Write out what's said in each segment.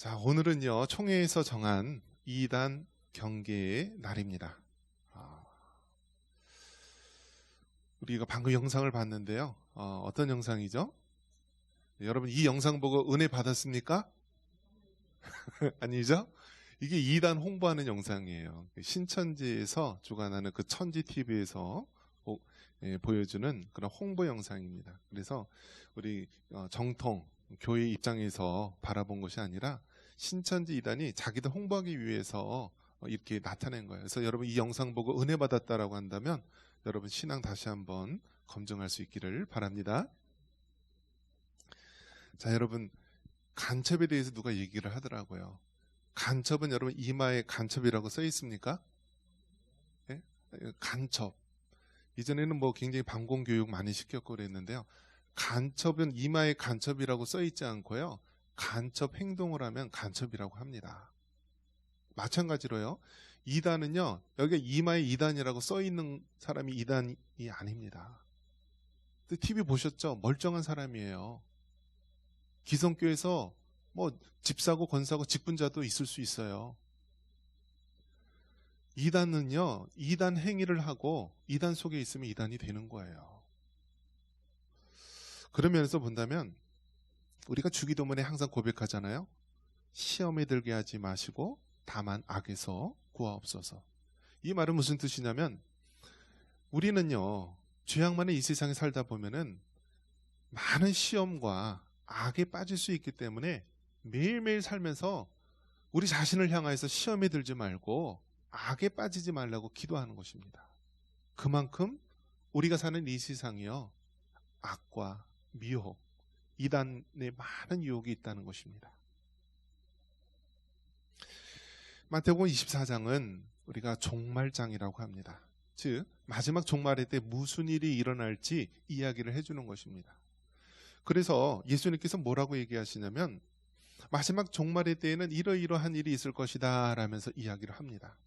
자, 오늘은요, 총회에서 정한 2단 경계의 날입니다. 아, 우리가 방금 영상을 봤는데요. 어떤 영상이죠? 여러분, 이 영상 보고 은혜 받았습니까? 아니죠? 이게 2단 홍보하는 영상이에요. 신천지에서 주관하는 그 천지TV에서 보여주는 그런 홍보 영상입니다. 그래서 우리 정통 교회 입장에서 바라본 것이 아니라 신천지 2단이 자기들 홍보하기 위해서 이렇게 나타낸 거예요. 그래서 여러분 이 영상 보고 은혜 받았다라고 한다면 여러분 신앙 다시 한번 검증할 수 있기를 바랍니다. 자, 여러분 간첩에 대해서 누가 얘기를 하더라고요. 간첩은 여러분 이마에 간첩이라고 써 있습니까? 네? 간첩. 이전에는 뭐 굉장히 방공교육 많이 시켰고 그랬는데요. 간첩은 이마에 간첩이라고 써 있지 않고요. 간첩 행동을 하면 간첩이라고 합니다. 마찬가지로요. 2단은요. 여기 이마에 2단이라고 써 있는 사람이 2단이 아닙니다. TV 보셨죠? 멀쩡한 사람이에요. 기성교에서 뭐 집사고 권사고 직분자도 있을 수 있어요. 2단은요. 2단 행위를 하고 2단 속에 있으면 2단이 되는 거예요. 그런 면에서 본다면 우리가 주기도문에 항상 고백하잖아요. 시험에 들게 하지 마시고 다만 악에서 구하옵소서. 이 말은 무슨 뜻이냐면 우리는요. 죄악만의 이 세상에 살다 보면은 많은 시험과 악에 빠질 수 있기 때문에 매일매일 살면서 우리 자신을 향해서 시험에 들지 말고 악에 빠지지 말라고 기도하는 것입니다. 그만큼 우리가 사는 이 세상이요. 악과 미혹, 이단에 많은 유혹이 있다는 것입니다. 마태복음 24장은 우리가 종말장이라고 합니다. 즉 마지막 종말의 때 무슨 일이 일어날지 이야기를 해주는 것입니다. 그래서 예수님께서 뭐라고 얘기하시냐면 마지막 종말의 때에는 이러이러한 일이 있을 것이다 라면서 이야기를 합니다.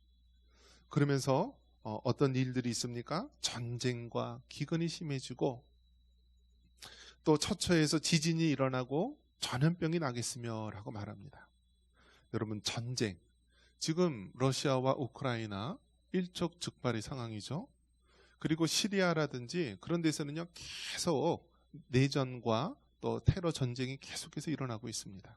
그러면서 어떤 일들이 있습니까? 전쟁과 기근이 심해지고 또 처처에서 지진이 일어나고 전염병이 나겠으며 라고 말합니다. 여러분 전쟁, 지금 러시아와 우크라이나 일촉즉발의 상황이죠. 그리고 시리아라든지 그런 데서는요 계속 내전과 또 테러 전쟁이 계속해서 일어나고 있습니다.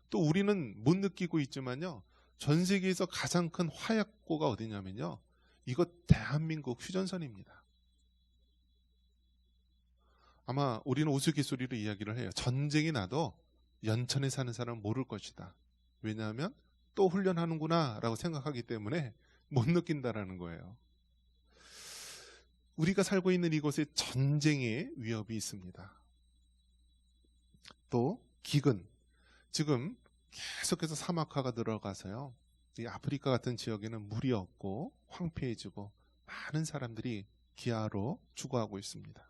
또 우리는 못 느끼고 있지만요 전 세계에서 가장 큰 화약고가 어디냐면요 이것 대한민국 휴전선입니다. 아마 우리는 우스갯소리로 이야기를 해요. 전쟁이 나도 연천에 사는 사람은 모를 것이다. 왜냐하면 또 훈련하는구나 라고 생각하기 때문에 못 느낀다라는 거예요. 우리가 살고 있는 이곳에 전쟁의 위협이 있습니다. 또 기근, 지금 계속해서 사막화가 들어가서요. 이 아프리카 같은 지역에는 물이 없고 황폐해지고 많은 사람들이 기아로 죽어가고 있습니다.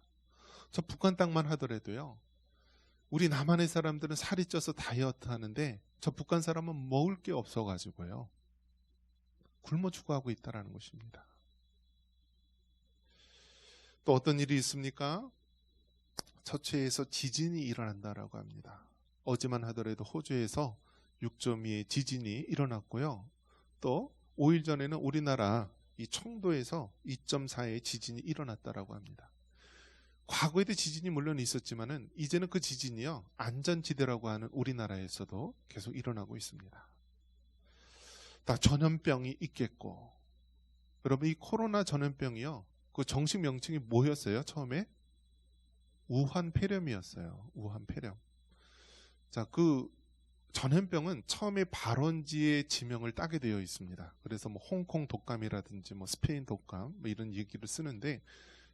저 북한 땅만 하더라도요. 우리 남한의 사람들은 살이 쪄서 다이어트 하는데 저 북한 사람은 먹을 게 없어가지고요. 굶어 죽어가고 있다는 것입니다. 또 어떤 일이 있습니까? 처처에서 지진이 일어난다라고 합니다. 어제만 하더라도 호주에서 6.2의 지진이 일어났고요. 또 5일 전에는 우리나라 이 청도에서 2.4의 지진이 일어났다라고 합니다. 과거에도 지진이 물론 있었지만은 이제는 그 지진이요 안전지대라고 하는 우리나라에서도 계속 일어나고 있습니다. 다 전염병이 있겠고, 여러분 이 코로나 전염병이요 그 정식 명칭이 뭐였어요? 처음에 우한 폐렴이었어요. 우한 폐렴. 자, 그 전염병은 처음에 발원지의 지명을 따게 되어 있습니다. 그래서 뭐 홍콩 독감이라든지 뭐 스페인 독감 뭐 이런 얘기를 쓰는데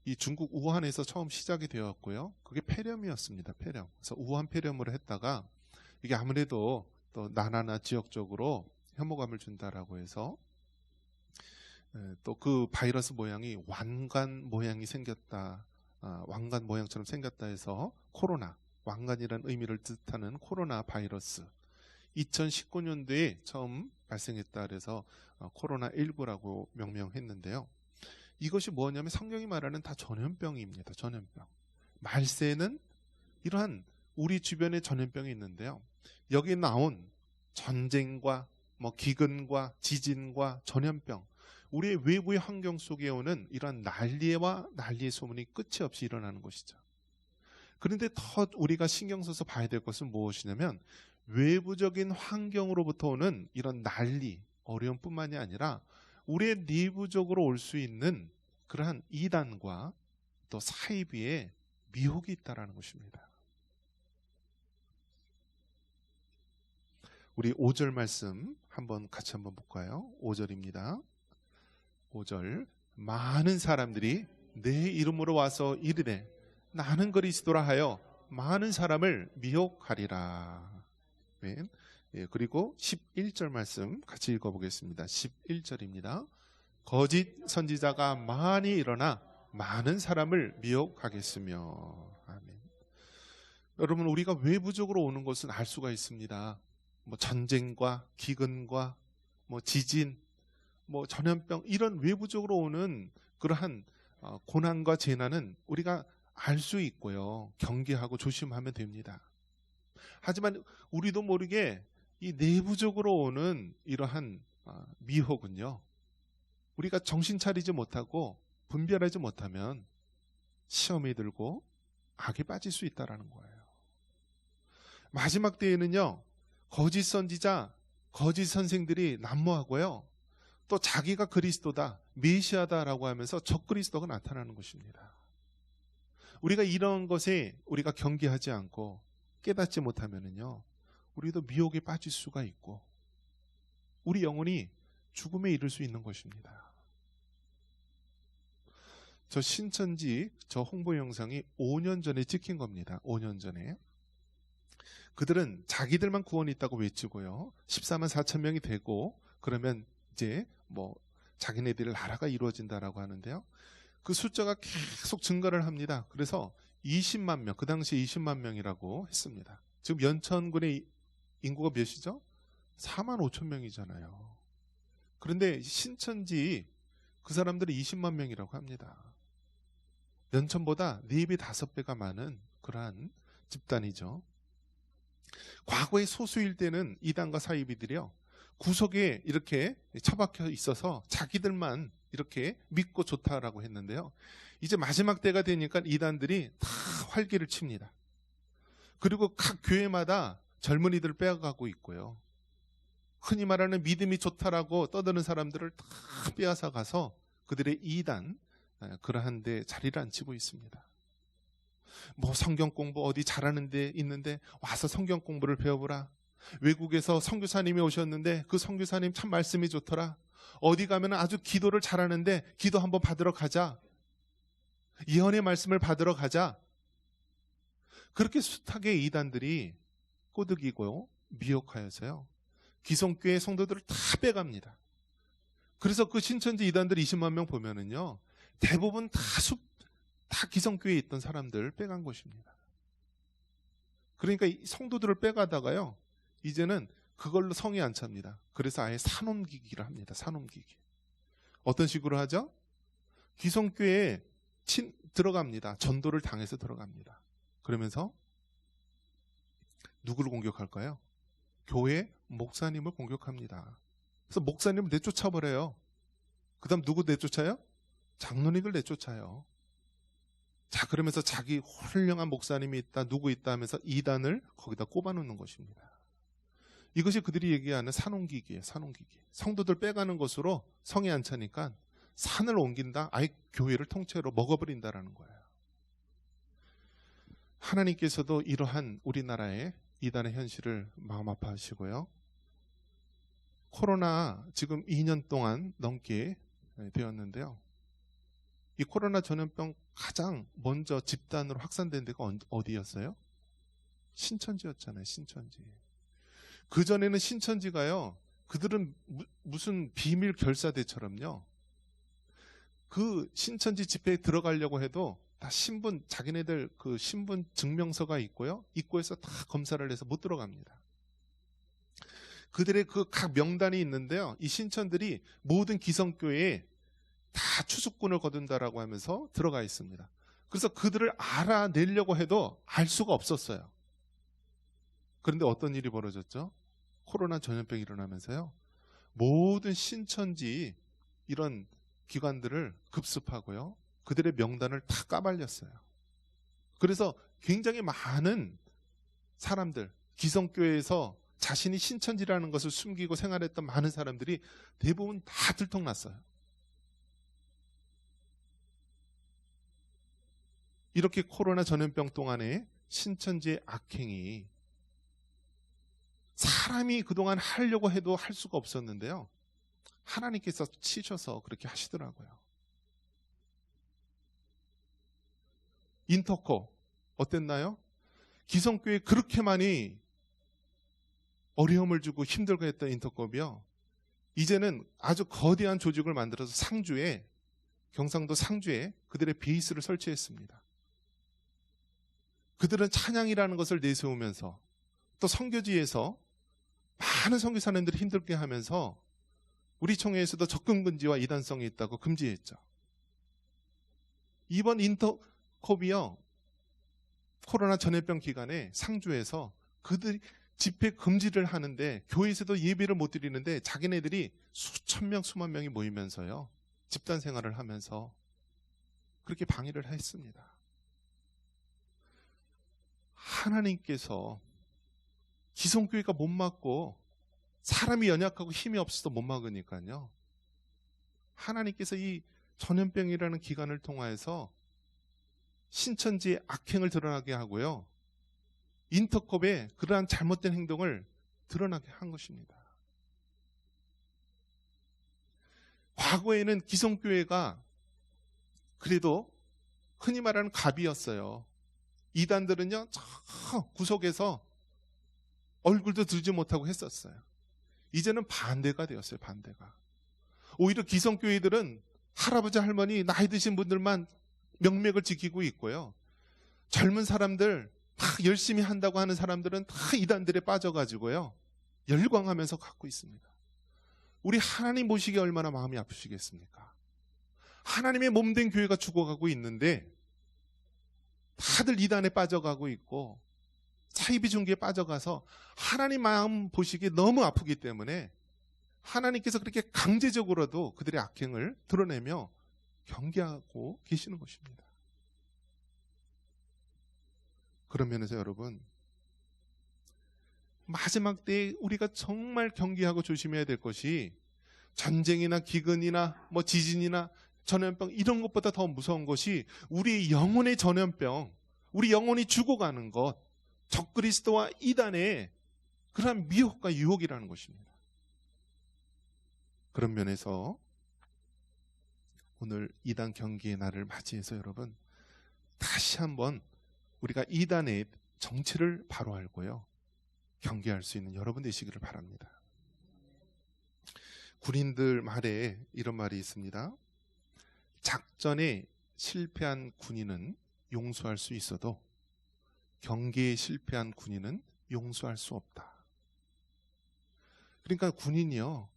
이 중국 우한에서 처음 시작이 되었고요. 그게 폐렴이었습니다. 폐렴. 그래서 우한 폐렴으로 했다가 이게 아무래도 또 나라나 지역적으로 혐오감을 준다라고 해서 또 그 바이러스 모양이 왕관 모양이 생겼다. 왕관 모양처럼 생겼다 해서 코로나, 왕관이라는 의미를 뜻하는 코로나 바이러스 2019년도에 처음 발생했다 그래서 코로나19라고 명명했는데요. 이것이 뭐냐면 성경이 말하는 다 전염병입니다. 전염병. 말세는 이러한 우리 주변에 전염병이 있는데요. 여기 나온 전쟁과 뭐 기근과 지진과 전염병, 우리의 외부의 환경 속에 오는 이런 난리와 난리의 소문이 끝이 없이 일어나는 것이죠. 그런데 더 우리가 신경 써서 봐야 될 것은 무엇이냐면 외부적인 환경으로부터 오는 이런 난리, 어려움뿐만이 아니라 우리의 내부적으로 올 수 있는 그러한 이단과 또 사이비의 미혹이 있다라는 것입니다. 우리 5절 말씀 같이 한번 볼까요? 5절입니다. 5절, 많은 사람들이 내 이름으로 와서 이르되 나는 그리스도라 하여 많은 사람을 미혹하리라. 네. 예, 그리고 11절 말씀 같이 읽어보겠습니다. 11절입니다. 거짓 선지자가 많이 일어나 많은 사람을 미혹하겠으며. 아멘. 여러분, 우리가 외부적으로 오는 것은 알 수가 있습니다. 뭐 전쟁과 기근과 뭐 지진, 뭐 전염병, 이런 외부적으로 오는 그러한 고난과 재난은 우리가 알 수 있고요. 경계하고 조심하면 됩니다. 하지만 우리도 모르게 이 내부적으로 오는 이러한 미혹은요, 우리가 정신 차리지 못하고 분별하지 못하면 시험에 들고 악에 빠질 수 있다는 거예요. 마지막 때에는요, 거짓 선지자, 거짓 선생들이 난무하고요, 또 자기가 그리스도다, 메시아다라고 하면서 적그리스도가 나타나는 것입니다. 우리가 이런 것에 우리가 경계하지 않고 깨닫지 못하면은요, 우리도 미혹에 빠질 수가 있고 우리 영혼이 죽음에 이를 수 있는 것입니다. 저 신천지 저 홍보 영상이 5년 전에 찍힌 겁니다. 5년 전에. 그들은 자기들만 구원이 있다고 외치고요, 14만 4천 명이 되고 그러면 이제 뭐 자기네들 나라가 이루어진다라고 하는데요, 그 숫자가 계속 증가를 합니다. 그래서 20만 명, 그 당시에 20만 명이라고 했습니다. 지금 연천군의 인구가 몇이죠? 4만 5천 명이잖아요. 그런데 신천지 그 사람들이 20만 명이라고 합니다. 연천보다 4배, 5배가 많은 그러한 집단이죠. 과거의 소수일 때는 이단과 사이비들이요, 구석에 이렇게 처박혀 있어서 자기들만 이렇게 믿고 좋다라고 했는데요, 이제 마지막 때가 되니까 이단들이 다 활기를 칩니다. 그리고 각 교회마다 젊은이들을 빼앗가고 있고요, 흔히 말하는 믿음이 좋다라고 떠드는 사람들을 다 빼앗아 가서 그들의 이단, 그러한 데 자리를 앉히고 있습니다. 뭐 성경 공부 어디 잘하는 데 있는데 와서 성경 공부를 배워보라. 외국에서 선교사님이 오셨는데 그 선교사님 참 말씀이 좋더라. 어디 가면 아주 기도를 잘하는데 기도 한번 받으러 가자. 예언의 말씀을 받으러 가자. 그렇게 숱하게 이단들이 꼬드기고 미혹하여서요, 기성교회 성도들을 다 빼갑니다. 그래서 그 신천지 이단들 20만 명 보면은요, 대부분 다 기성교회에 있던 사람들 빼간 것입니다. 그러니까 이 성도들을 빼가다가요, 이제는 그걸로 성이 안 찹니다. 그래서 아예 산옮기기를 합니다. 산옮기기. 어떤 식으로 하죠? 기성교회에 들어갑니다. 전도를 당해서 들어갑니다. 그러면서 누구를 공격할까요? 교회 목사님을 공격합니다. 그래서 목사님을 내쫓아버려요. 그 다음 누구 내쫓아요? 장로님을 내쫓아요. 자, 그러면서 자기 훌륭한 목사님이 있다, 누구 있다 하면서 이단을 거기다 꼽아놓는 것입니다. 이것이 그들이 얘기하는 산옮기기예요. 산옮기기. 성도들 빼가는 것으로 성이 안 차니까 산을 옮긴다, 아예 교회를 통째로 먹어버린다라는 거예요. 하나님께서도 이러한 우리나라의 이단의 현실을 마음 아파하시고요, 코로나 지금 2년 동안 넘게 되었는데요, 이 코로나 전염병 가장 먼저 집단으로 확산된 데가 어디였어요? 신천지였잖아요. 신천지. 그전에는 신천지가요, 그들은 무슨 비밀 결사대처럼요, 그 신천지 집회에 들어가려고 해도 다 신분, 자기네들 그 신분 증명서가 있고요, 입구에서 다 검사를 해서 못 들어갑니다. 그들의 그 각 명단이 있는데요, 이 신천들이 모든 기성교회에 다 추수꾼을 거둔다라고 하면서 들어가 있습니다. 그래서 그들을 알아내려고 해도 알 수가 없었어요. 그런데 어떤 일이 벌어졌죠? 코로나 전염병이 일어나면서요. 모든 신천지 이런 기관들을 급습하고요. 그들의 명단을 다 까발렸어요. 그래서 굉장히 많은 사람들, 기성교회에서 자신이 신천지라는 것을 숨기고 생활했던 많은 사람들이 대부분 다 들통났어요. 이렇게 코로나 전염병 동안에 신천지의 악행이 사람이 그동안 하려고 해도 할 수가 없었는데요. 하나님께서 치셔서 그렇게 하시더라고요. 인터코 어땠나요? 기성교회에 그렇게 많이 어려움을 주고 힘들게 했던 인터컵이요. 이제는 아주 거대한 조직을 만들어서 상주에, 경상도 상주에 그들의 베이스를 설치했습니다. 그들은 찬양이라는 것을 내세우면서 또 선교지에서 많은 선교사님들이 힘들게 하면서 우리 총회에서도 접근 금지와 이단성이 있다고 금지했죠. 이번 인터컵이요. 코로나 전염병 기간에 상주에서 그들이 집회 금지를 하는데 교회에서도 예배를 못 드리는데 자기네들이 수천 명, 수만 명이 모이면서요. 집단 생활을 하면서 그렇게 방해를 했습니다. 하나님께서 기성교회가 못 막고 사람이 연약하고 힘이 없어서 못 막으니까요. 하나님께서 이 전염병이라는 기간을 통하여서 신천지의 악행을 드러나게 하고요. 인터컵의 그러한 잘못된 행동을 드러나게 한 것입니다. 과거에는 기성교회가 그래도 흔히 말하는 갑이었어요. 이단들은요, 저 구석에서 얼굴도 들지 못하고 했었어요. 이제는 반대가 되었어요, 반대가. 오히려 기성교회들은 할아버지, 할머니, 나이 드신 분들만 명맥을 지키고 있고요. 젊은 사람들, 막 열심히 한다고 하는 사람들은 다 이단들에 빠져가지고요. 열광하면서 갖고 있습니다. 우리 하나님 보시기에 얼마나 마음이 아프시겠습니까? 하나님의 몸된 교회가 죽어가고 있는데 다들 이단에 빠져가고 있고 사이비 종교에 빠져가서 하나님 마음 보시기에 너무 아프기 때문에 하나님께서 그렇게 강제적으로도 그들의 악행을 드러내며 경계하고 계시는 것입니다. 그런 면에서 여러분, 마지막 때에 우리가 정말 경계하고 조심해야 될 것이 전쟁이나 기근이나 뭐 지진이나 전염병 이런 것보다 더 무서운 것이 우리 영혼의 전염병, 우리 영혼이 죽어가는 것, 적그리스도와 이단의 그러한 미혹과 유혹이라는 것입니다. 그런 면에서 오늘 이단 경계의 날을 맞이해서 여러분 다시 한번 우리가 이단의 정체를 바로 알고요. 경계할 수 있는 여러분 되시기를 바랍니다. 군인들 말에 이런 말이 있습니다. 작전에 실패한 군인은 용서할 수 있어도 경계에 실패한 군인은 용서할 수 없다. 그러니까 군인이요.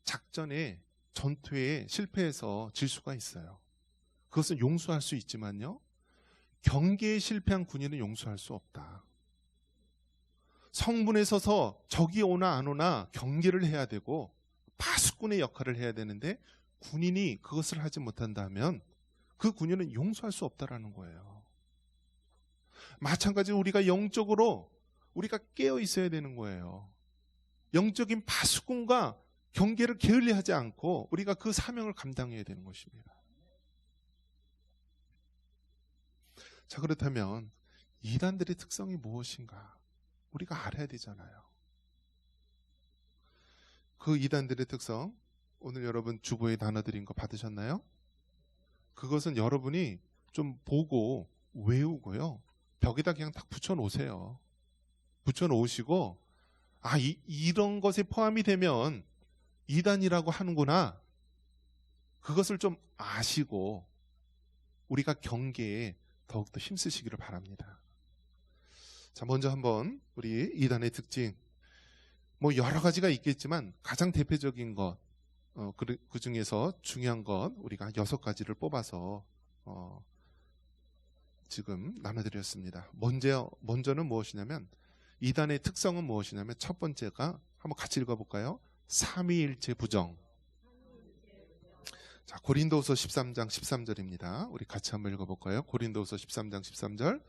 작전에 전투에 실패해서 질 수가 있어요. 그것은 용서할 수 있지만요. 경계에 실패한 군인은 용서할 수 없다. 성문에 서서 적이 오나 안 오나 경계를 해야 되고 파수꾼의 역할을 해야 되는데 군인이 그것을 하지 못한다면 그 군인은 용서할 수 없다라는 거예요. 마찬가지로 우리가 영적으로 우리가 깨어 있어야 되는 거예요. 영적인 파수꾼과 경계를 게을리하지 않고 우리가 그 사명을 감당해야 되는 것입니다. 자, 그렇다면 이단들의 특성이 무엇인가? 우리가 알아야 되잖아요. 그 이단들의 특성, 오늘 여러분 주보에 나눠드린 거 받으셨나요? 그것은 여러분이 좀 보고 외우고요. 벽에다 그냥 딱 붙여놓으세요. 붙여놓으시고 이런 것에 포함이 되면 이단이라고 하는구나. 그것을 좀 아시고 우리가 경계에 더욱더 힘쓰시기를 바랍니다. 자, 먼저 한번 우리 이단의 특징, 뭐 여러 가지가 있겠지만 가장 대표적인 것, 그 중에서 중요한 것 우리가 6가지를 뽑아서 지금 나눠드렸습니다. 먼저는 무엇이냐면 이단의 특성은 무엇이냐면 첫 번째가 한번 같이 읽어볼까요? 삼위일체 부정. 자, 고린도후서 13장 13절입니다. 우리 같이 한번 읽어볼까요? 고린도후서 13장 13절.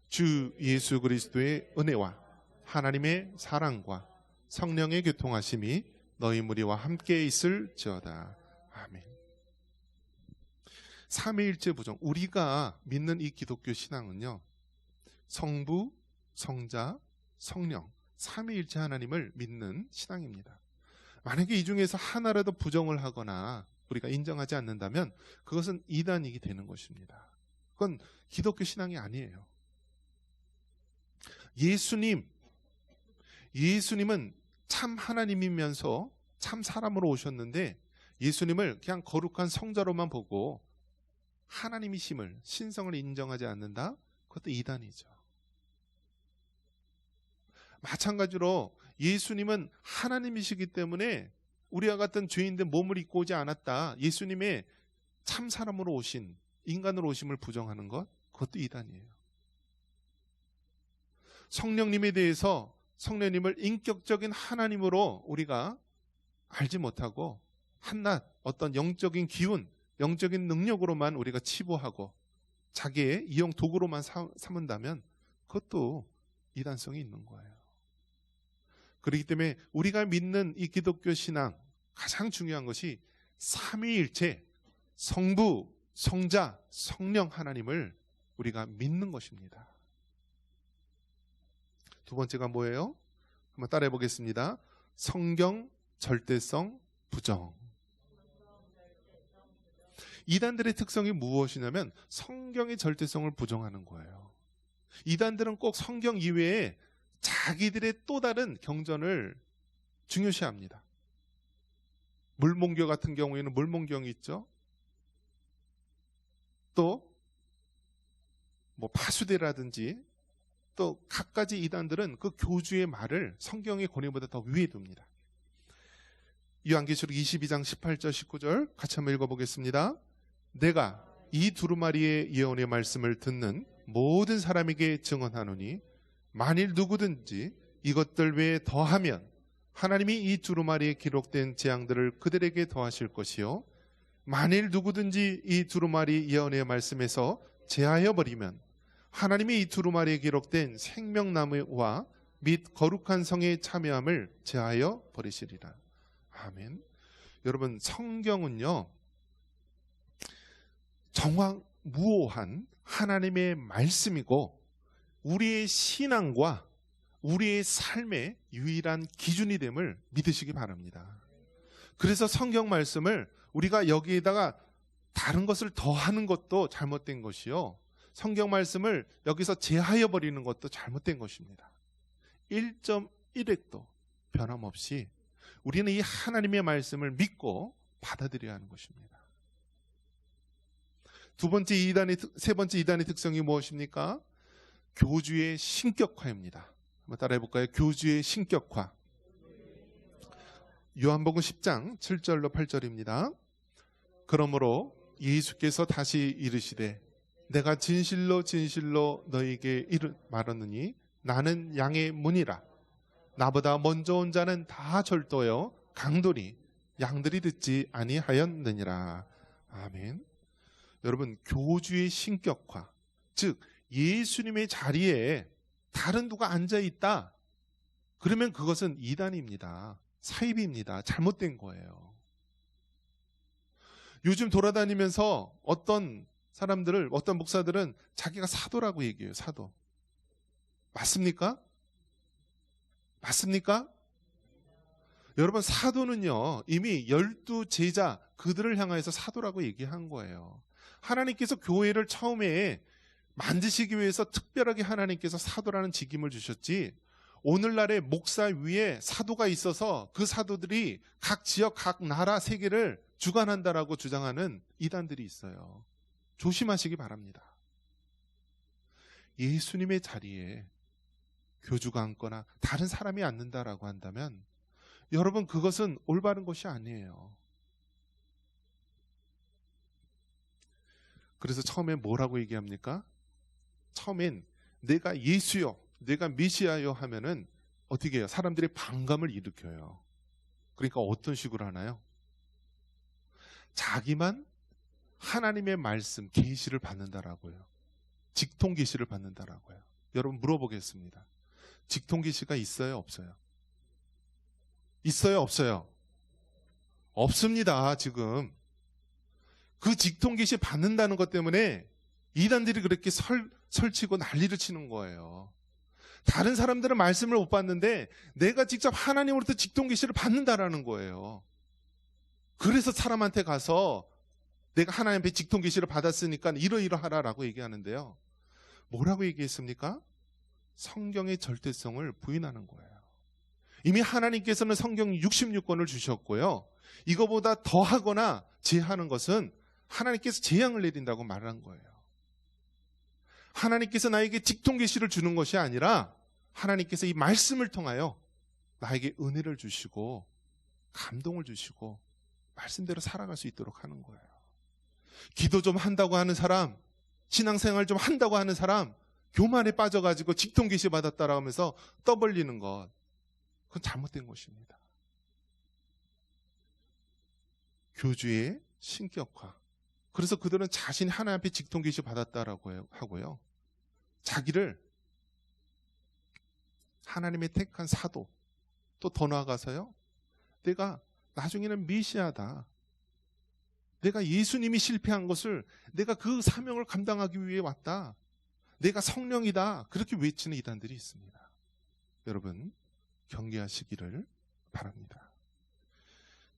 주 예수 그리스도의 은혜와 하나님의 사랑과 성령의 교통하심이 너희 무리와 함께 있을지어다. 아멘. 삼위일체 부정. 우리가 믿는 이 기독교 신앙은요, 성부, 성자, 성령, 삼위일체 하나님을 믿는 신앙입니다. 만약에 이 중에서 하나라도 부정을 하거나 우리가 인정하지 않는다면 그것은 이단이 되는 것입니다. 그건 기독교 신앙이 아니에요. 예수님은 참 하나님이면서 참 사람으로 오셨는데 예수님을 그냥 거룩한 성자로만 보고 하나님이심을, 신성을 인정하지 않는다? 그것도 이단이죠. 마찬가지로 예수님은 하나님이시기 때문에 우리와 같은 죄인들 몸을 입고 오지 않았다. 예수님의 참 사람으로 오신, 인간으로 오심을 부정하는 것, 그것도 이단이에요. 성령님에 대해서 성령님을 인격적인 하나님으로 우리가 알지 못하고 한낱 어떤 영적인 기운, 영적인 능력으로만 우리가 치부하고 자기의 이용 도구로만 삼은다면 그것도 이단성이 있는 거예요. 그렇기 때문에 우리가 믿는 이 기독교 신앙 가장 중요한 것이 삼위일체, 성부, 성자, 성령 하나님을 우리가 믿는 것입니다. 두 번째가 뭐예요? 한번 따라해 보겠습니다. 성경 절대성 부정. 이단들의 특성이 무엇이냐면 성경의 절대성을 부정하는 거예요. 이단들은 꼭 성경 이외에 자기들의 또 다른 경전을 중요시합니다. 물몽교 같은 경우에는 물몽경이 있죠. 또 뭐 파수대라든지 또 각가지 이단들은 그 교주의 말을 성경의 권위보다 더 위에 둡니다. 요한계시록 22장 18절 19절 같이 한번 읽어보겠습니다. 내가 이 두루마리의 예언의 말씀을 듣는 모든 사람에게 증언하노니 만일 누구든지 이것들 외에 더하면 하나님이 이 두루마리에 기록된 재앙들을 그들에게 더하실 것이요 만일 누구든지 이 두루마리 예언의 말씀에서 제하여 버리면 하나님이 이 두루마리에 기록된 생명나무와 및 거룩한 성의 참여함을 제하여 버리시리라. 아멘. 여러분, 성경은요 정확무오한 하나님의 말씀이고 우리의 신앙과 우리의 삶의 유일한 기준이 됨을 믿으시기 바랍니다. 그래서 성경 말씀을 우리가 여기에다가 다른 것을 더하는 것도 잘못된 것이요 성경 말씀을 여기서 제하여 버리는 것도 잘못된 것입니다. 1.1획도 변함없이 우리는 이 하나님의 말씀을 믿고 받아들여야 하는 것입니다. 세 번째 이단의 특성이 무엇입니까? 교주의 신격화입니다. 한번 따라해 볼까요? 교주의 신격화. 요한복음 10장 7절로 8절입니다. 그러므로 예수께서 다시 이르시되 내가 진실로 진실로 너희에게 말하느니 나는 양의 문이라. 나보다 먼저 온 자는 다 절도요 강도니 양들이 듣지 아니하였느니라. 아멘. 여러분, 교주의 신격화, 즉 예수님의 자리에 다른 누가 앉아있다, 그러면 그것은 이단입니다. 사입입니다. 잘못된 거예요. 요즘 돌아다니면서 어떤 목사들은 자기가 사도라고 얘기해요. 사도. 맞습니까? 맞습니까? 여러분, 사도는요 이미 12제자 그들을 향해서 사도라고 얘기한 거예요. 하나님께서 교회를 처음에 만드시기 위해서 특별하게 하나님께서 사도라는 직임을 주셨지, 오늘날의 목사 위에 사도가 있어서 그 사도들이 각 지역, 각 나라, 세계를 주관한다라고 주장하는 이단들이 있어요. 조심하시기 바랍니다. 예수님의 자리에 교주가 앉거나 다른 사람이 앉는다라고 한다면 여러분, 그것은 올바른 것이 아니에요. 그래서 처음에 뭐라고 얘기합니까? 처음엔 내가 예수요, 내가 메시아요 하면은 어떻게 해요? 사람들이 반감을 일으켜요. 그러니까 어떤 식으로 하나요? 자기만 하나님의 말씀, 계시를 받는다라고요. 직통 계시를 받는다라고요. 여러분 물어보겠습니다. 직통 계시가 있어요, 없어요? 있어요, 없어요? 없습니다, 지금. 그 직통 계시 받는다는 것 때문에 이단들이 그렇게 설치고 난리를 치는 거예요. 다른 사람들은 말씀을 못 받는데 내가 직접 하나님으로부터 직통 계시를 받는다라는 거예요. 그래서 사람한테 가서 내가 하나님 앞에 직통 계시를 받았으니까 이러이러하라라고 얘기하는데요. 뭐라고 얘기했습니까? 성경의 절대성을 부인하는 거예요. 이미 하나님께서는 성경 66권을 주셨고요. 이거보다 더하거나 제하는 것은 하나님께서 재앙을 내린다고 말한 거예요. 하나님께서 나에게 직통 계시를 주는 것이 아니라 하나님께서 이 말씀을 통하여 나에게 은혜를 주시고 감동을 주시고 말씀대로 살아갈 수 있도록 하는 거예요. 기도 좀 한다고 하는 사람, 신앙생활 좀 한다고 하는 사람, 교만에 빠져가지고 직통 계시 받았다라고 하면서 떠벌리는 것, 그건 잘못된 것입니다. 교주의 신격화. 그래서 그들은 자신이 하나님 앞에 직통 계시 받았다라고 하고요. 자기를 하나님의 택한 사도, 또 더 나아가서요. 내가 나중에는 메시아다. 내가 예수님이 실패한 것을 내가 그 사명을 감당하기 위해 왔다. 내가 성령이다. 그렇게 외치는 이단들이 있습니다. 여러분 경계하시기를 바랍니다.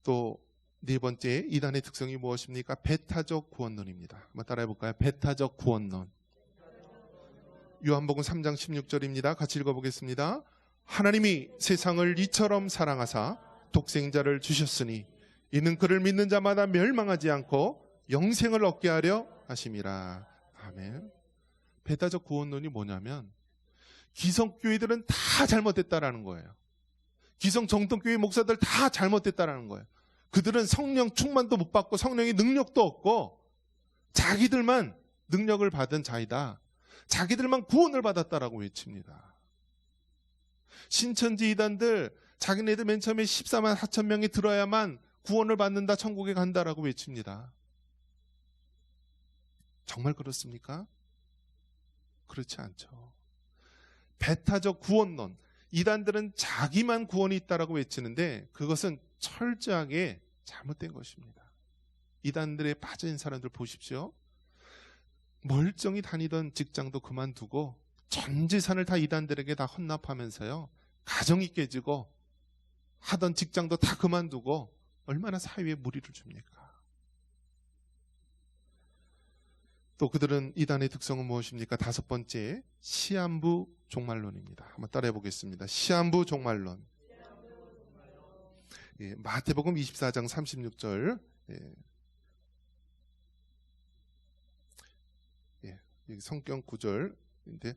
또 네 번째 이단의 특성이 무엇입니까? 배타적 구원론입니다. 한번 따라해 볼까요? 배타적 구원론. 요한복음 3장 16절입니다. 같이 읽어보겠습니다. 하나님이 세상을 이처럼 사랑하사 독생자를 주셨으니 이는 그를 믿는 자마다 멸망하지 않고 영생을 얻게 하려 하심이라. 아멘. 배타적 구원론이 뭐냐면 기성교회들은 다 잘못됐다라는 거예요. 기성정통교회 목사들 다 잘못됐다라는 거예요. 그들은 성령 충만도 못 받고 성령의 능력도 없고 자기들만 능력을 받은 자이다. 자기들만 구원을 받았다라고 외칩니다. 신천지 이단들 자기네들 맨 처음에 14만 4천 명이 들어야만 구원을 받는다, 천국에 간다라고 외칩니다. 정말 그렇습니까? 그렇지 않죠. 배타적 구원론, 이단들은 자기만 구원이 있다라고 외치는데 그것은 철저하게 잘못된 것입니다. 이단들에 빠진 사람들 보십시오. 멀쩡히 다니던 직장도 그만두고 전 재산을 다 이단들에게 다 헌납하면서요. 가정이 깨지고 하던 직장도 다 그만두고 얼마나 사회에 무리를 줍니까? 또 그들은 이단의 특성은 무엇입니까? 다섯 번째, 시한부 종말론입니다. 한번 따라해 보겠습니다. 시한부 종말론. 예, 마태복음 24장 36절. 여기 성경 구절인데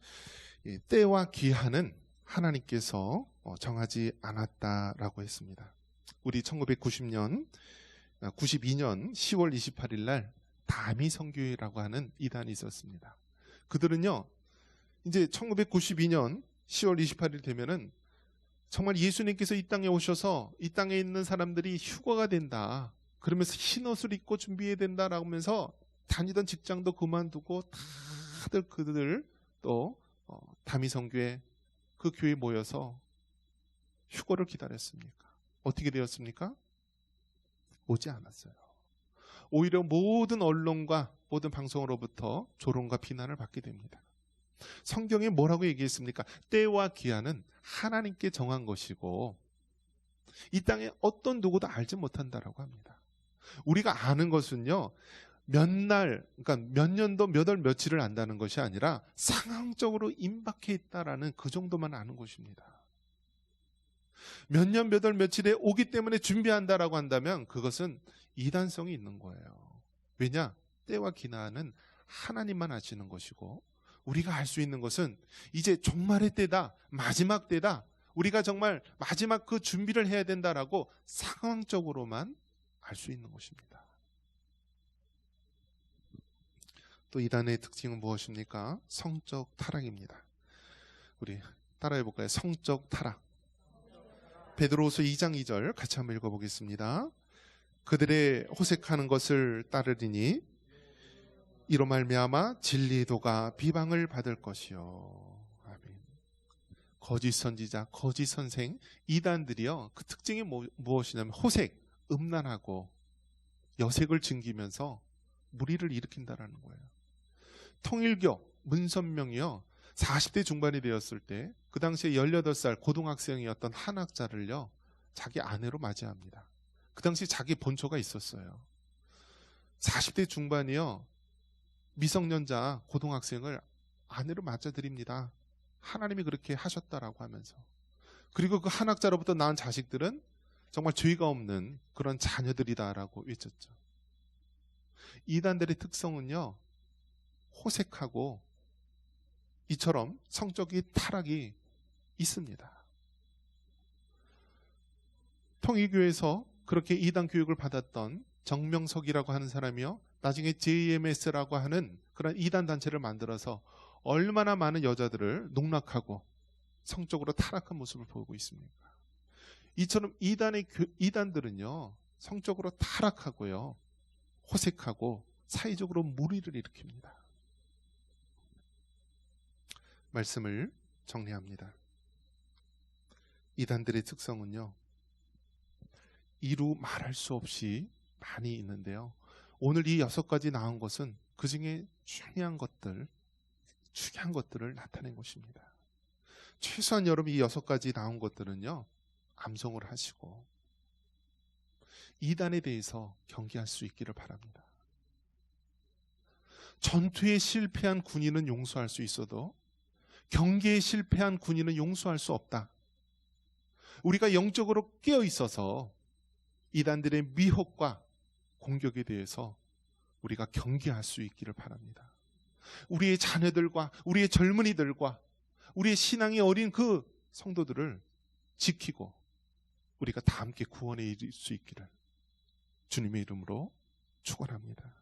때와 기한은 하나님께서 정하지 않았다라고 했습니다. 우리 1992년 10월 28일 날 다미성교회라고 하는 이단이 있었습니다. 그들은요, 이제 1992년 10월 28일 되면은 정말 예수님께서 이 땅에 오셔서 이 땅에 있는 사람들이 휴거가 된다. 그러면서 흰 옷을 입고 준비해야 된다라고 하면서 다니던 직장도 그만두고 다들 그들 또 다미성교회 그 교회에 모여서 휴거를 기다렸습니까? 어떻게 되었습니까? 오지 않았어요. 오히려 모든 언론과 모든 방송으로부터 조롱과 비난을 받게 됩니다. 성경에 뭐라고 얘기했습니까? 때와 기한은 하나님께 정한 것이고 이 땅에 어떤 누구도 알지 못한다라고 합니다. 우리가 아는 것은요, 몇 날, 그러니까 몇 년도 몇 월 며칠을 안다는 것이 아니라 상황적으로 임박해 있다라는 그 정도만 아는 것입니다. 몇 년 몇 월 며칠에 오기 때문에 준비한다라고 한다면 그것은 이단성이 있는 거예요. 왜냐? 때와 기한은 하나님만 아시는 것이고 우리가 알 수 있는 것은 이제 종말의 때다, 마지막 때다, 우리가 정말 마지막 그 준비를 해야 된다라고 상황적으로만 알 수 있는 것입니다. 또 이단의 특징은 무엇입니까? 성적 타락입니다. 우리 따라해볼까요? 성적 타락. 베드로후서 2장 2절 같이 한번 읽어보겠습니다. 그들의 호색하는 것을 따르리니 이로 말미암아 진리의 도가 비방을 받을 것이요. 아멘. 거짓 선지자, 거짓 선생, 이단들이요. 그 특징이 무엇이냐면 호색, 음란하고 여색을 즐기면서 무리를 일으킨다라는 거예요. 통일교, 문선명이요. 40대 중반이 되었을 때 그 당시에 18살 고등학생이었던 한학자를요. 자기 아내로 맞이합니다. 그 당시 자기 본처가 있었어요. 40대 중반이요. 미성년자 고등학생을 아내로 맞아드립니다. 하나님이 그렇게 하셨다라고 하면서. 그리고 그 한학자로부터 낳은 자식들은 정말 죄가 없는 그런 자녀들이다라고 외쳤죠. 이단들의 특성은요. 호색하고 이처럼 성적인 타락이 있습니다. 통일교에서 그렇게 이단 교육을 받았던 정명석이라고 하는 사람이요. 나중에 JMS라고 하는 그런 이단 단체를 만들어서 얼마나 많은 여자들을 농락하고 성적으로 타락한 모습을 보이고 있습니까? 이처럼 이단들은요. 성적으로 타락하고요. 호색하고 사회적으로 무리를 일으킵니다. 말씀을 정리합니다. 이단들의 특성은요. 이루 말할 수 없이 많이 있는데요. 오늘 이 6가지 나온 것은 그 중에 중요한 것들을 나타낸 것입니다. 최소한 여러분 이 6가지 나온 것들은요. 암송을 하시고 이단에 대해서 경계할 수 있기를 바랍니다. 전투에 실패한 군인은 용서할 수 있어도 경계에 실패한 군인은 용서할 수 없다. 우리가 영적으로 깨어 있어서 이단들의 미혹과 공격에 대해서 우리가 경계할 수 있기를 바랍니다. 우리의 자녀들과 우리의 젊은이들과 우리의 신앙이 어린 그 성도들을 지키고 우리가 다 함께 구원에 이를 수 있기를 주님의 이름으로 축원합니다.